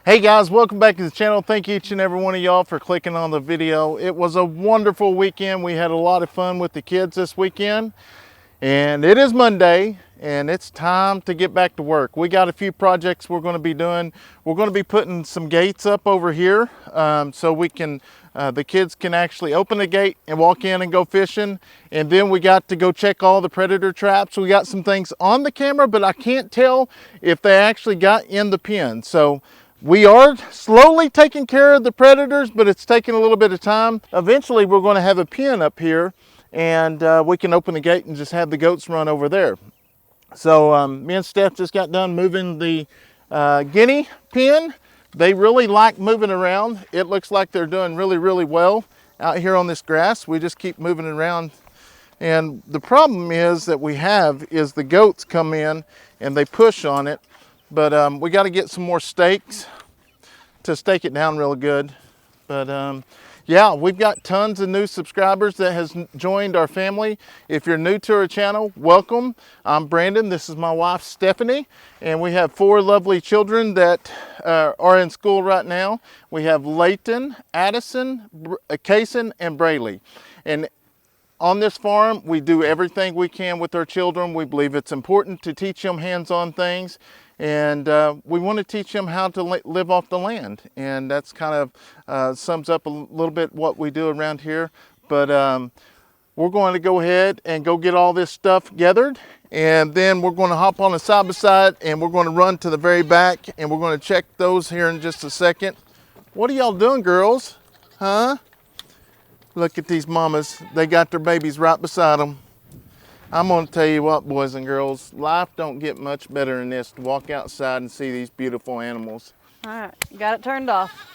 Hey guys, welcome back to the channel. Thank each and every one of y'all for clicking on the video. It was a wonderful weekend. We had a lot of fun with the kids this weekend. And it is Monday and it's time to get back to work. We got a few projects we're going to be doing. We're going to be putting some gates up over here so we can, the kids can actually open the gate and walk in and go fishing. And then we got to go check all the predator traps. We got some things on the camera, but I can't tell if they actually got in the pen. So we are slowly taking care of the predators, but it's taking a little bit of time. Eventually, we're going to have a pen up here, and we can open the gate and just have the goats run over there. So me and Steph just got done moving the guinea pen. They really like moving around. It looks like they're doing really, really well out here on this grass. We just keep moving around. And the problem is that we have is the goats come in and they push on it. But we got to get some more stakes to stake it down real good. But yeah, we've got tons of new subscribers that has joined our family. If you're new to our channel, welcome. I'm Brandon. This is my wife, Stephanie. And we have 4 lovely children that are in school right now. We have Leighton, Addison, Kayson, and Braylee. And on this farm, we do everything we can with our children. We believe it's important to teach them hands-on things. And we want to teach them how to live off the land. And that's kind of sums up a little bit what we do around here. But we're going to go ahead and go get all this stuff gathered. And then we're going to hop on a side-by-side and we're going to run to the very back. And we're going to check those here in just a second. What are y'all doing, girls? Huh? Look at these mamas. They got their babies right beside them. I'm going to tell you what, boys and girls, life don't get much better than this, to walk outside and see these beautiful animals. All right, got it turned off.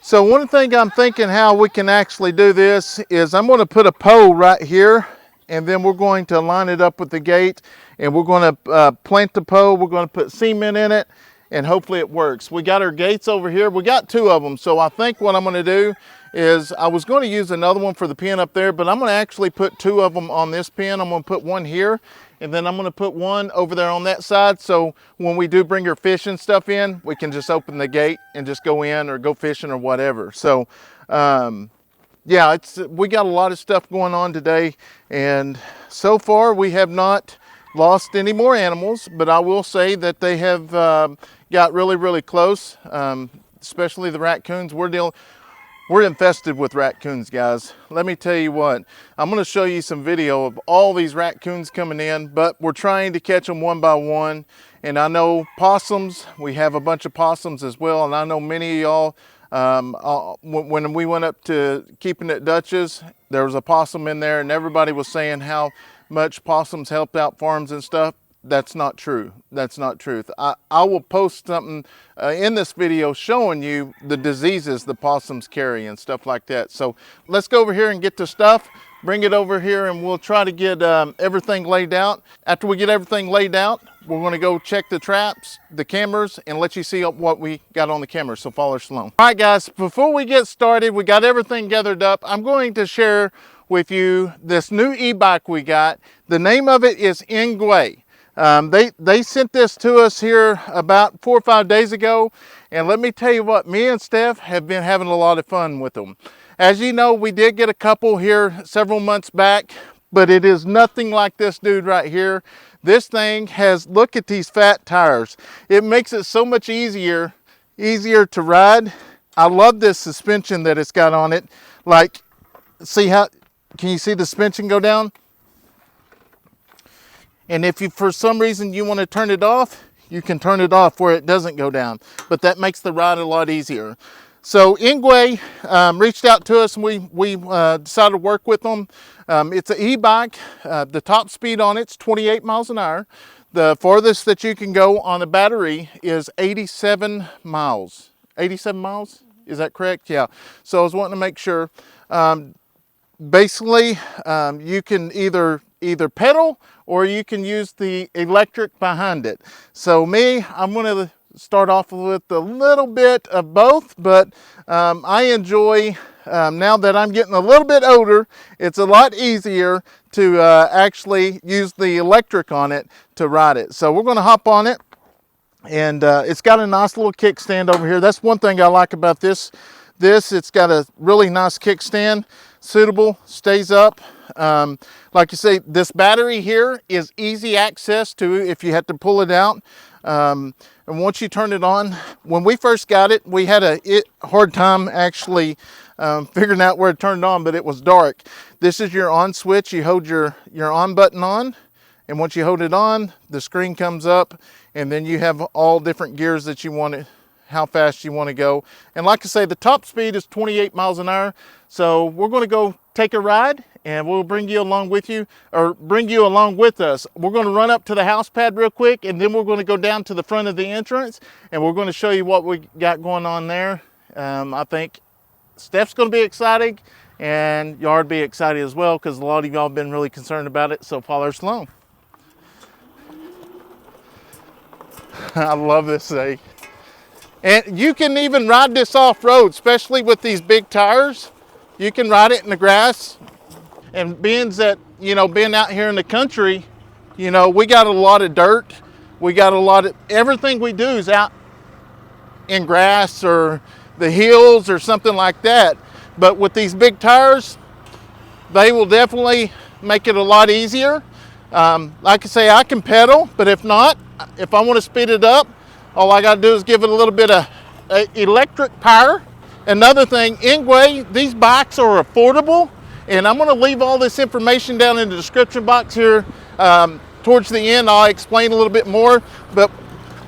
So one thing I'm thinking how we can actually do this is I'm going to put a pole right here, and then we're going to line it up with the gate, and we're going to plant the pole. We're going to put cement in it, and hopefully it works. We got our gates over here. We got 2 of them, so I think what I'm going to do is I was going to use another one for the pen up there, but I'm going to actually put 2 of them on this pen. I'm going to put one here, and then I'm going to put one over there on that side. So when we do bring our fish and stuff in, we can just open the gate and just go in or go fishing or whatever. So yeah, we got a lot of stuff going on today, and so far we have not lost any more animals, but I will say that they have got really, really close, especially the raccoons. We're infested with raccoons, guys. Let me tell you what, I'm going to show you some video of all these raccoons coming in, but we're trying to catch them one by one. And I know possums, we have a bunch of possums as well. And I know many of y'all, when we went up to Keeping It Dutch's, there was a possum in there and everybody was saying how much possums helped out farms and stuff. That's not true. That's not truth. I will post something in this video showing you the diseases the possums carry and stuff like that. So let's go over here and get the stuff, bring it over here, and we'll try to get everything laid out. After we get everything laid out, we're going to go check the traps, the cameras, and let you see what we got on the camera. So follow us along. All right, guys, before we get started, we got everything gathered up. I'm going to share with you this new e-bike we got. The name of it is ENGWE. They sent this to us here about 4 or 5 days ago, and let me tell you what, me and Steph have been having a lot of fun with them. As you know, we did get a couple here several months back, but it is nothing like this dude right here. This thing has, look at these fat tires. It makes it so much easier to ride. I love this suspension that it's got on it. Like, see how, can you see the suspension go down? And if you, for some reason, you want to turn it off, you can turn it off where it doesn't go down. But that makes the ride a lot easier. So ENGWE reached out to us and we decided to work with them. It's an e-bike. The top speed on it's 28 miles an hour. The farthest that you can go on a battery is 87 miles. 87 miles? Is that correct? Yeah. So I was wanting to make sure. Basically, you can either pedal or you can use the electric behind it. So I'm going to start off with a little bit of both, but I enjoy, now that I'm getting a little bit older, it's a lot easier to actually use the electric on it to ride it. So we're going to hop on it And it's got a nice little kickstand over here. That's one thing I like about this. It's got a really nice kickstand, suitable, stays up. Like you say, this battery here is easy access to if you had to pull it out. And once you turn it on, when we first got it, we had a hard time actually figuring out where it turned on, but it was dark. This is your on switch. You hold your on button on, and once you hold it on, the screen comes up, and then you have all different gears that you want to, how fast you want to go. And like I say, the top speed is 28 miles an hour. So we're going to go take a ride, and we'll bring you along with you, or bring you along with us. We're going to run up to the house pad real quick, and then we're going to go down to the front of the entrance, and we're going to show you what we got going on there. I think Steph's going to be excited, and y'all be excited as well, because a lot of y'all have been really concerned about it. So follow us along. I love this thing. And you can even ride this off-road, especially with these big tires. You can ride it in the grass. And being that, you know, being out here in the country, you know, we got a lot of dirt. We got a lot of, everything we do is out in grass or the hills or something like that. But with these big tires, they will definitely make it a lot easier. Like I say, I can pedal, but if not, if I want to speed it up, all I got to do is give it a little bit of electric power. Another thing, ENGWE, these bikes are affordable, and I'm going to leave all this information down in the description box here. Towards the end, I'll explain a little bit more. But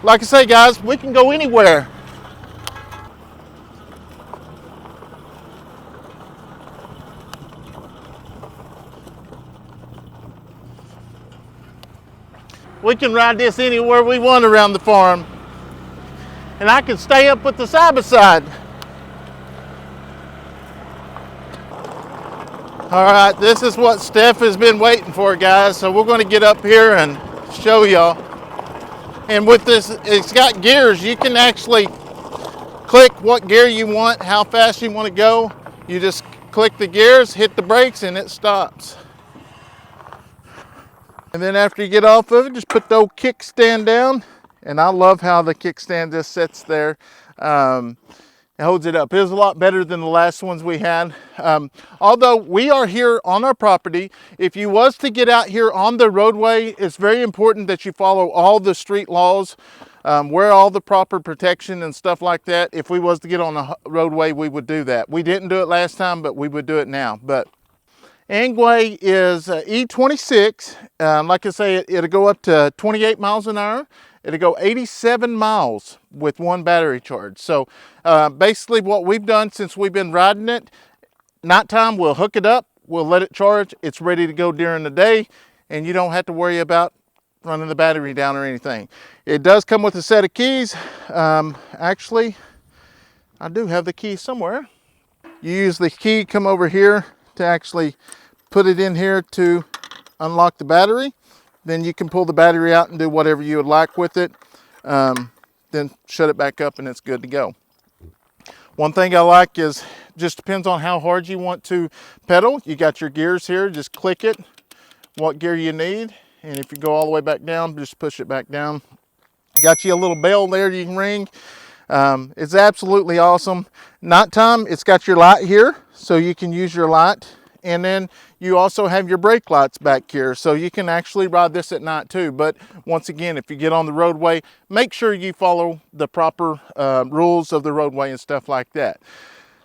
like I say, guys, we can go anywhere. We can ride this anywhere we want around the farm. And I can stay up with the side-by-side. All right, this is what Steph has been waiting for, guys. So we're going to get up here and show y'all. And with this, it's got gears. You can actually click what gear you want, how fast you want to go. You just click the gears, hit the brakes, and it stops. And then after you get off of it, just put the old kickstand down. And I love how the kickstand just sits there. It holds it up. It was a lot better than the last ones we had. Although we are here on our property, if you was to get out here on the roadway, it's very important that you follow all the street laws, wear all the proper protection and stuff like that. If we was to get on the roadway, we would do that. We didn't do it last time, but we would do it now. But ENGWE is E26. Like I say, it'll go up to 28 miles an hour. It'll go 87 miles with one battery charge. So basically what we've done since we've been riding it, nighttime we'll hook it up, we'll let it charge. It's ready to go during the day, and you don't have to worry about running the battery down or anything. It does come with a set of keys. Actually, I do have the key somewhere. You use the key, come over here to actually put it in here to unlock the battery. Then you can pull the battery out and do whatever you would like with it. Then shut it back up and it's good to go. One thing I like is, just depends on how hard you want to pedal. You got your gears here, just click it, what gear you need. And if you go all the way back down, just push it back down. Got you a little bell there you can ring. It's absolutely awesome. Nighttime, it's got your light here, so you can use your light. And then you also have your brake lights back here, so you can actually ride this at night too. But once again, if you get on the roadway, make sure you follow the proper rules of the roadway and stuff like that.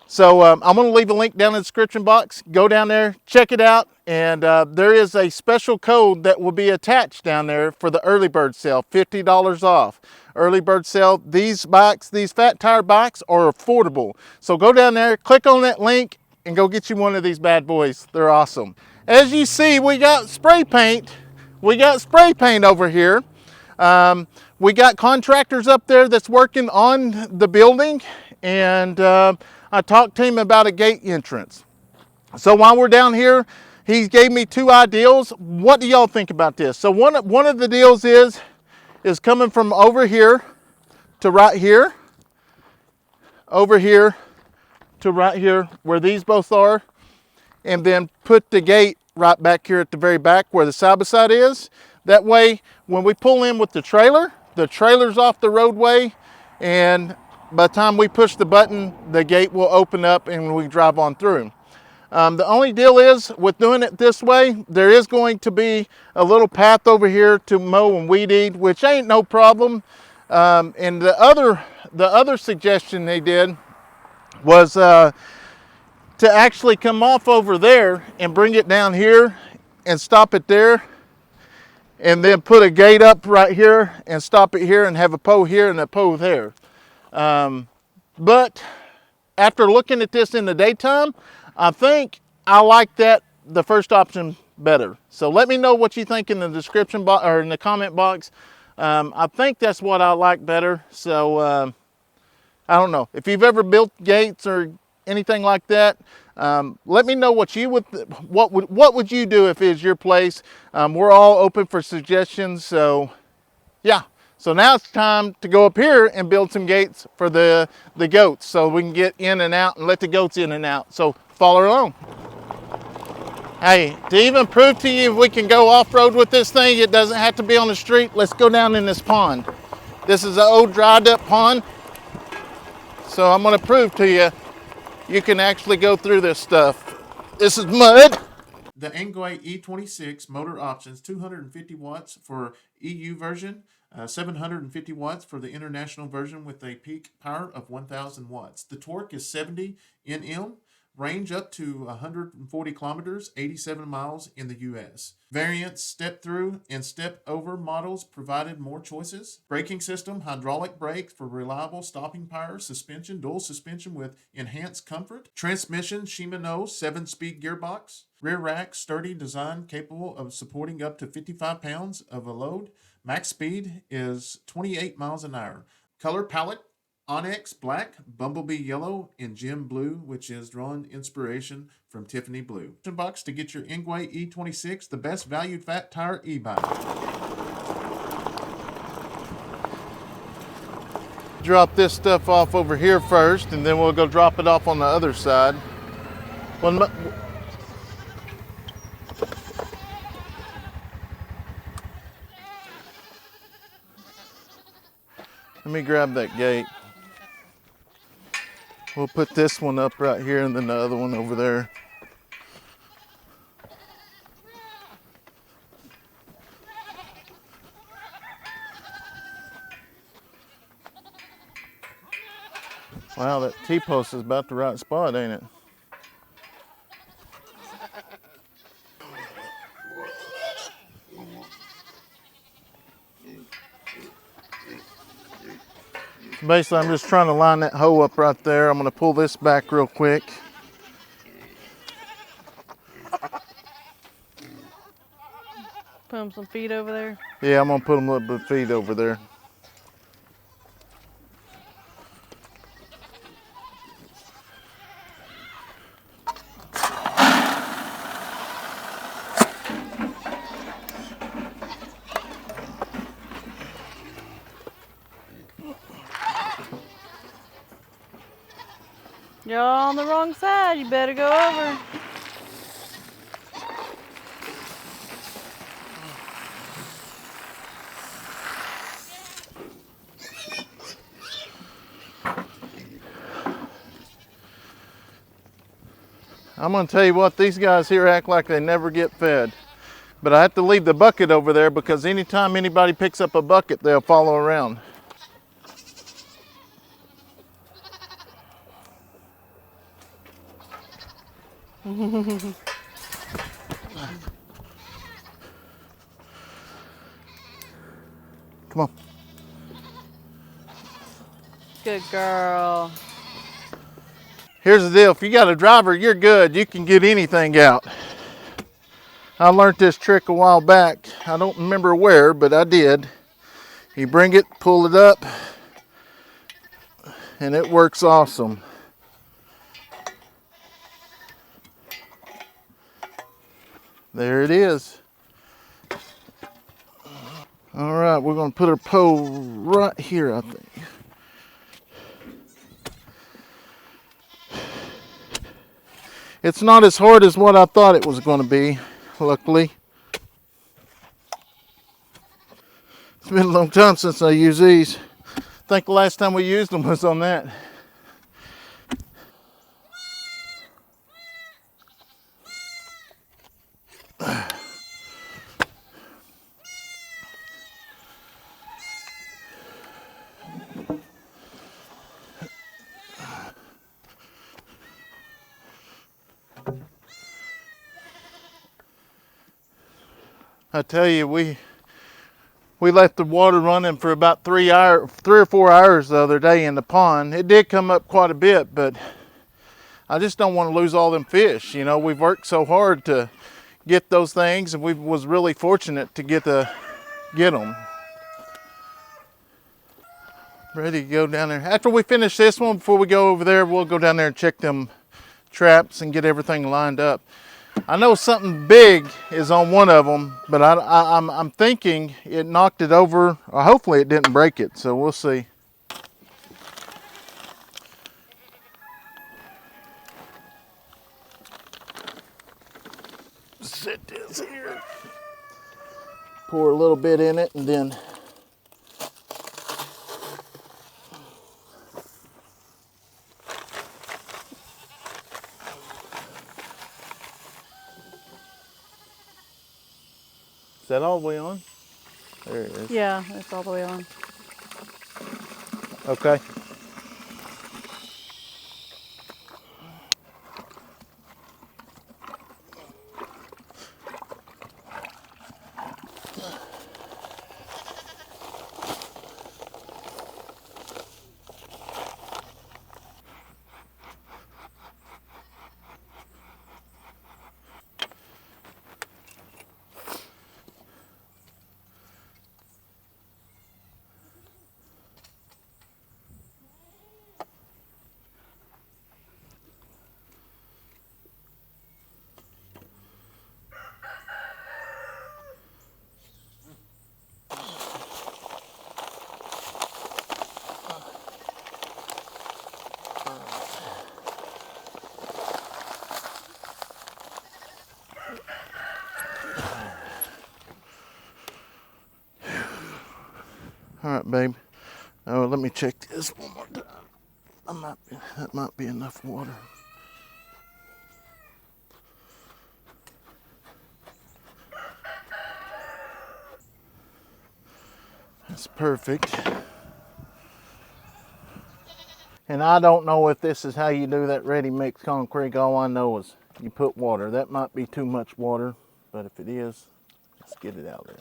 So I'm going to leave a link down in the description box. Go down there, check it out. And there is a special code that will be attached down there for the early bird sale, $50 off. Early bird sale, these bikes, these fat tire bikes are affordable. So go down there, click on that link, and go get you one of these bad boys. They're awesome. As you see, we got spray paint. We got spray paint over here. We got contractors up there that's working on the building, and I talked to him about a gate entrance. So while we're down here, he gave me two ideas. What do y'all think about this? So one of the deals is coming from over here to right here, over here to right here where these both are, and then put the gate right back here at the very back where the side by side is. That way, when we pull in with the trailer, the trailers off the roadway, and by the time we push the button, the gate will open up and we drive on through. The only deal is with doing it this way, there is going to be a little path over here to mow and weed eat, which ain't no problem. And the other suggestion they did was to actually come off over there and bring it down here and stop it there, and then put a gate up right here and stop it here and have a pole here and a pole there. But after looking at this in the daytime, I think I like the first option better. So let me know what you think in the description box or in the comment box. I think that's what I like better. So I don't know if you've ever built gates or anything like that. Let me know what you would, what would you do if it was your place. We're all open for suggestions. So yeah. So now it's time to go up here and build some gates for the goats so we can get in and out and let the goats in and out. So follow along. Hey, to even prove to you if we can go off-road with this thing, it doesn't have to be on the street. Let's go down in this pond. This is an old dried up pond. So I'm gonna prove to you, you can actually go through this stuff. This is mud. The ENGWE E26 motor options, 250 watts for EU version, 750 watts for the international version with a peak power of 1000 watts. The torque is 70 Nm, range up to 140 kilometers, 87 miles in the US. Variants step through and step over models provided more choices. Braking system, hydraulic brakes for reliable stopping power, suspension, dual suspension with enhanced comfort. Transmission, Shimano 7-speed gearbox. Rear rack, sturdy design capable of supporting up to 55 pounds of a load. Max speed is 28 miles an hour. Color palette, Onyx Black, Bumblebee Yellow, and Gem Blue, which is drawn inspiration from Tiffany Blue. Box to get your ENGWE E26, the best valued fat tire e-bike. Drop this stuff off over here first, and then we'll go drop it off on the other side. Let me grab that gate. We'll put this one up right here and then the other one over there. Wow, that T-post is about the right spot, ain't it? Basically, I'm just trying to line that hoe up right there. I'm going to pull this back real quick. Put them some feet over there. Yeah, I'm going to put them a little bit of feet over there. You're on the wrong side. You better go over. I'm going to tell you what, these guys here act like they never get fed. But I have to leave the bucket over there because anytime anybody picks up a bucket, they'll follow around. Come on. Good girl. Here's the deal, if you got a driver, you're good. You can get anything out. I learned this trick a while back. I don't remember where, but I did. You bring it, pull it up, and it works awesome. There it is. All right, we're going to put our pole right here, I think. It's not as hard as what I thought it was going to be, luckily. It's been a long time since I used these. I think the last time we used them was on that. I tell you, we left the water running for about 3 or 4 hours the other day in the pond. It did come up quite a bit, but I just don't want to lose all them fish. You know, we've worked so hard to get those things, and we was really fortunate to get them. Ready to go down there. After we finish this one, before we go over there, we'll go down there and check them traps and get everything lined up. I know something big is on one of them, but I'm thinking it knocked it over, or hopefully it didn't break it, so we'll see. Set this here. Pour a little bit in it and then is that all the way on? There it is. Yeah, it's all the way on. Okay. All right, babe. Oh, let me check this one more time. That might be enough water. That's perfect. And I don't know if this is how you do that ready mix concrete. All I know is you put water. That might be too much water, but if it is, let's get it out there.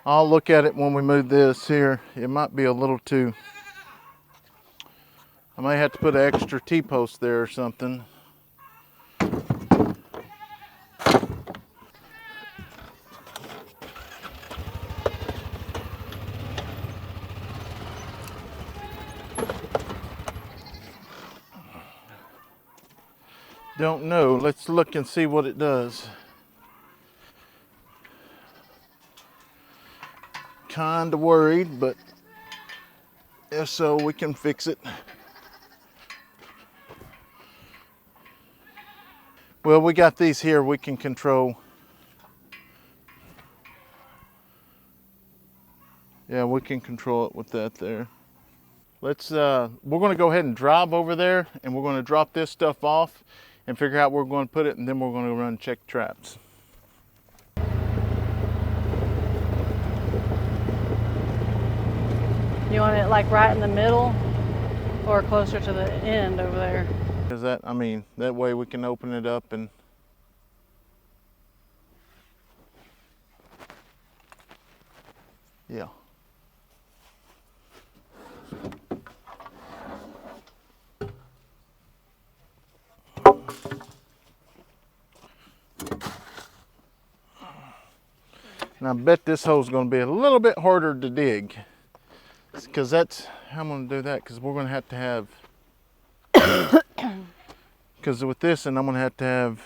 I'll look at it when we move this here. It might be a little too, I may have to put an extra T-post there or something. Don't know. Let's look and see what it does. Kinda worried, but if so, we can fix it. Well, we got these here we can control. Yeah, we can control it with that there. Let's, we're gonna go ahead and drive over there and we're gonna drop this stuff off and figure out where we're gonna put it, and then we're gonna run and check traps. You want it like right in the middle or closer to the end over there? Is that, I mean, that way we can open it up and yeah. And I bet this hole's going to be a little bit harder to dig, because that's how I'm going to do that, because we're going to have because with this, and I'm going to have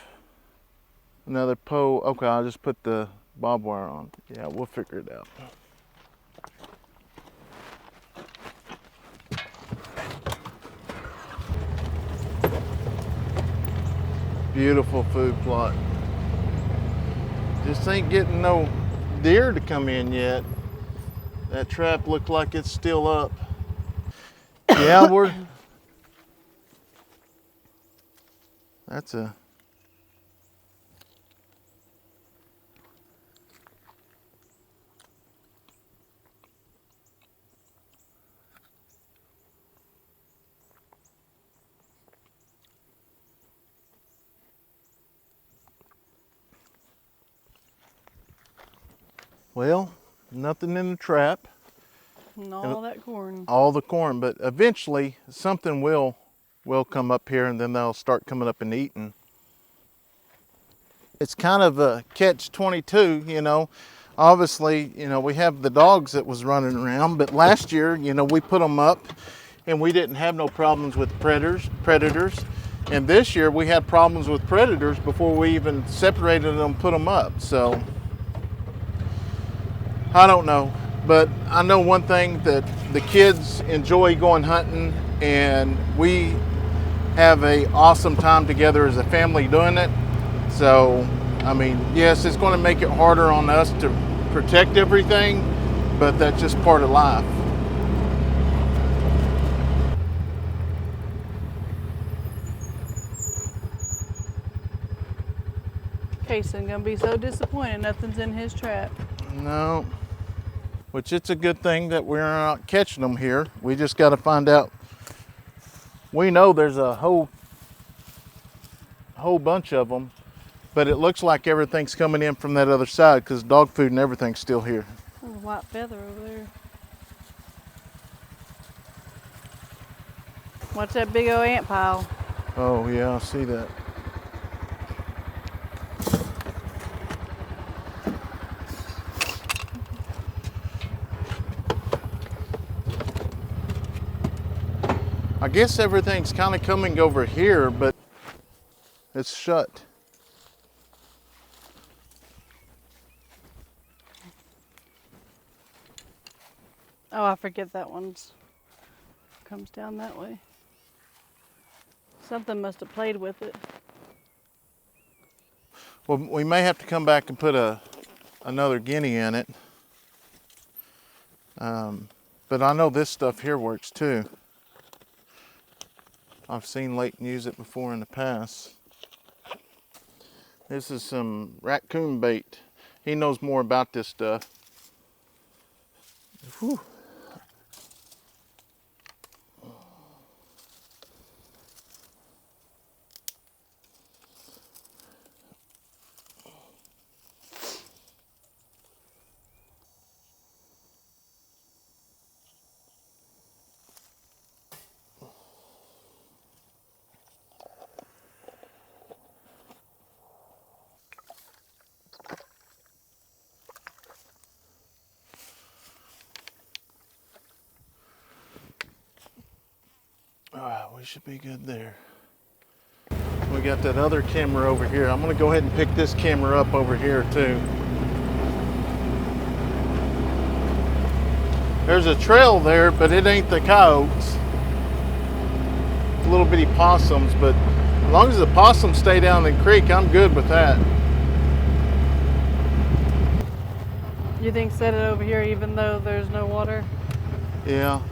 another pole. Okay, I'll just put the barbed wire on. Yeah, we'll figure it out. Beautiful food plot. Just ain't getting no deer to come in yet. That trap looked like it's still up. Yeah, that's a, well, nothing in the trap. And all that corn. All the corn, but eventually something will come up here and then they'll start coming up and eating. It's kind of a catch-22, you know. Obviously, you know, we have the dogs that was running around, but last year, you know, we put them up and we didn't have no problems with predators. And this year we had problems with predators before we even separated them, put them up. So I don't know, but I know one thing, that the kids enjoy going hunting and we have a awesome time together as a family doing it. So, I mean, yes, it's going to make it harder on us to protect everything, but that's just part of life. Kayson gonna be so disappointed nothing's in his trap. No, which it's a good thing that we're not catching them here. We just got to find out. We know there's a whole bunch of them, but it looks like everything's coming in from that other side because dog food and everything's still here. There's a white feather over there. Watch that big old ant pile. Oh yeah, I see that. I guess everything's kind of coming over here, but it's shut. Oh, I forget that one's comes down that way. Something must have played with it. Well, we may have to come back and put another guinea in it. But I know this stuff here works too. I've seen Leighton use it before in the past. This is some raccoon bait. He knows more about this stuff. Whew. All right, we should be good there. We got that other camera over here. I'm gonna go ahead and pick this camera up over here too. There's a trail there, but it ain't the coyotes. Little bitty possums, but as long as the possums stay down the creek, I'm good with that. You think set it over here even though there's no water? Yeah.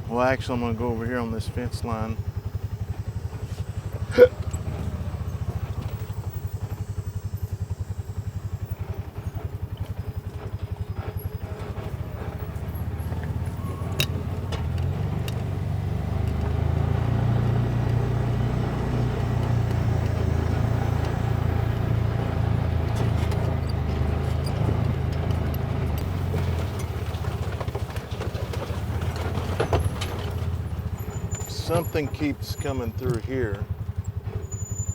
Well, actually, I'm gonna go over here on this fence line. Something keeps coming through here.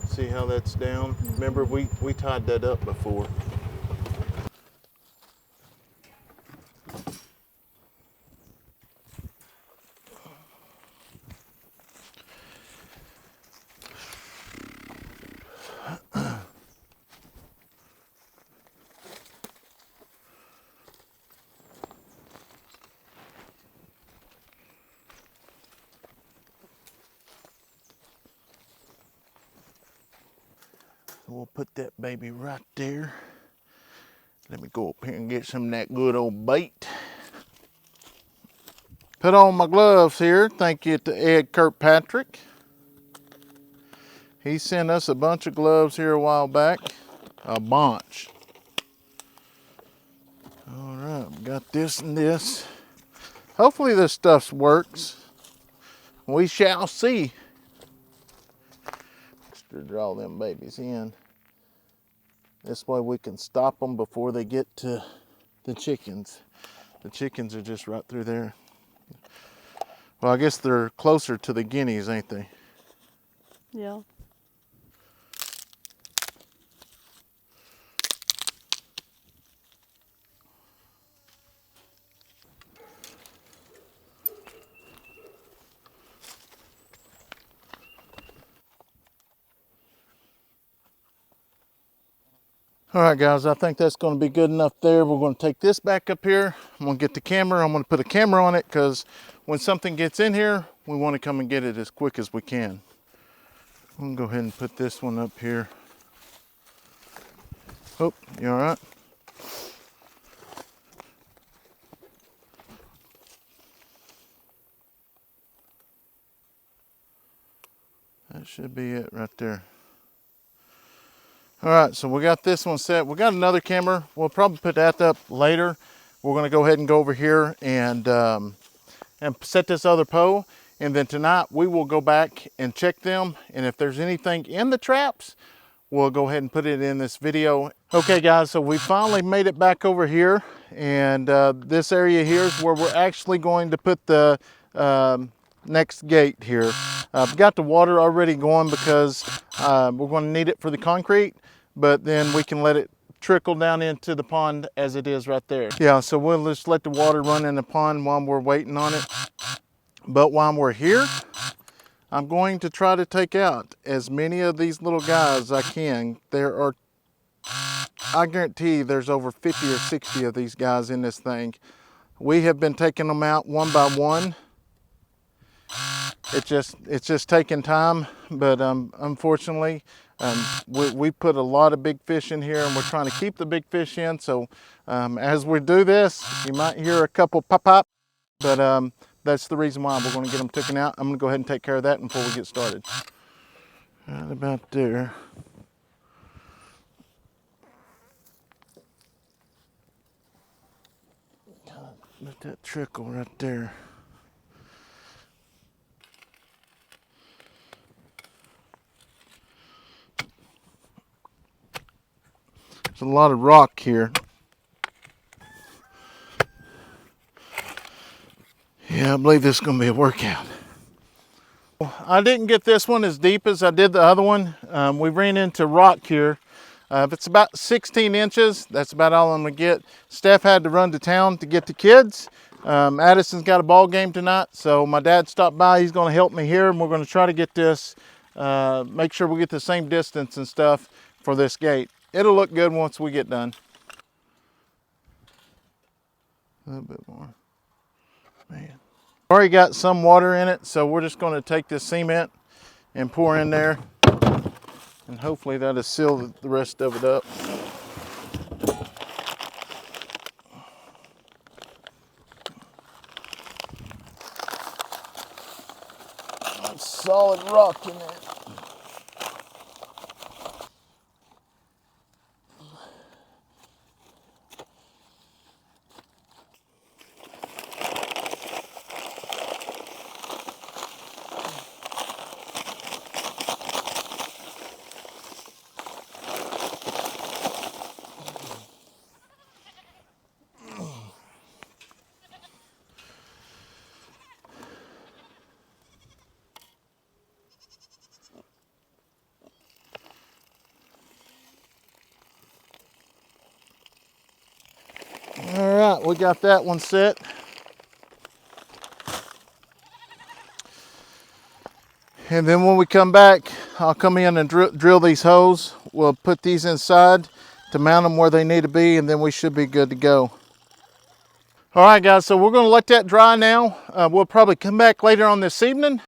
See how that's down? Remember, we tied that up before. So we'll put that baby right there. Let me go up here and get some of that good old bait. Put on my gloves here. Thank you to Ed Kirkpatrick. He sent us a bunch of gloves here a while back. A bunch. All right, got this and this. Hopefully this stuff works. We shall see. Just to draw them babies in. This way we can stop them before they get to the chickens. The chickens are just right through there. Well, I guess they're closer to the guineas, ain't they? Yeah. All right, guys, I think that's going to be good enough there. We're going to take this back up here. I'm going to get the camera. I'm going to put a camera on it because when something gets in here, we want to come and get it as quick as we can. I'm going to go ahead and put this one up here. Oh, you all right? That should be it right there. All right, so we got this one set. We got another camera. We'll probably put that up later. We're going to go ahead and go over here and set this other pole. And then tonight we will go back and check them. And if there's anything in the traps, we'll go ahead and put it in this video. Okay, guys, so we finally made it back over here. And this area here is where we're actually going to put the next gate here. I've got the water already going because we're going to need it for the concrete, but then we can let it trickle down into the pond as it is right there. Yeah, so we'll just let the water run in the pond while we're waiting on it. But while we're here, I'm going to try to take out as many of these little guys as I can. There are, I guarantee there's over 50 or 60 of these guys in this thing. We have been taking them out one by one. It's just taking time, but unfortunately, we put a lot of big fish in here, and we're trying to keep the big fish in. So as we do this, you might hear a couple pop, but that's the reason why we're going to get them taken out. I'm going to go ahead and take care of that before we get started. Right about there. Let that trickle right there. There's a lot of rock here. Yeah, I believe this is going to be a workout. I didn't get this one as deep as I did the other one. We ran into rock here. It's about 16 inches. That's about all I'm going to get. Steph had to run to town to get the kids. Addison's got a ball game tonight, so my dad stopped by. He's going to help me here, and we're going to try to get this, make sure we get the same distance and stuff for this gate. It'll look good once we get done. A little bit more. Man. Already got some water in it, so we're just going to take this cement and pour in there. And hopefully that'll seal the rest of it up. Solid rock in there. All right, we got that one set. And then when we come back, I'll come in and drill these holes. We'll put these inside to mount them where they need to be, and then we should be good to go. All right, guys, so we're going to let that dry now. We'll probably come back later on this evening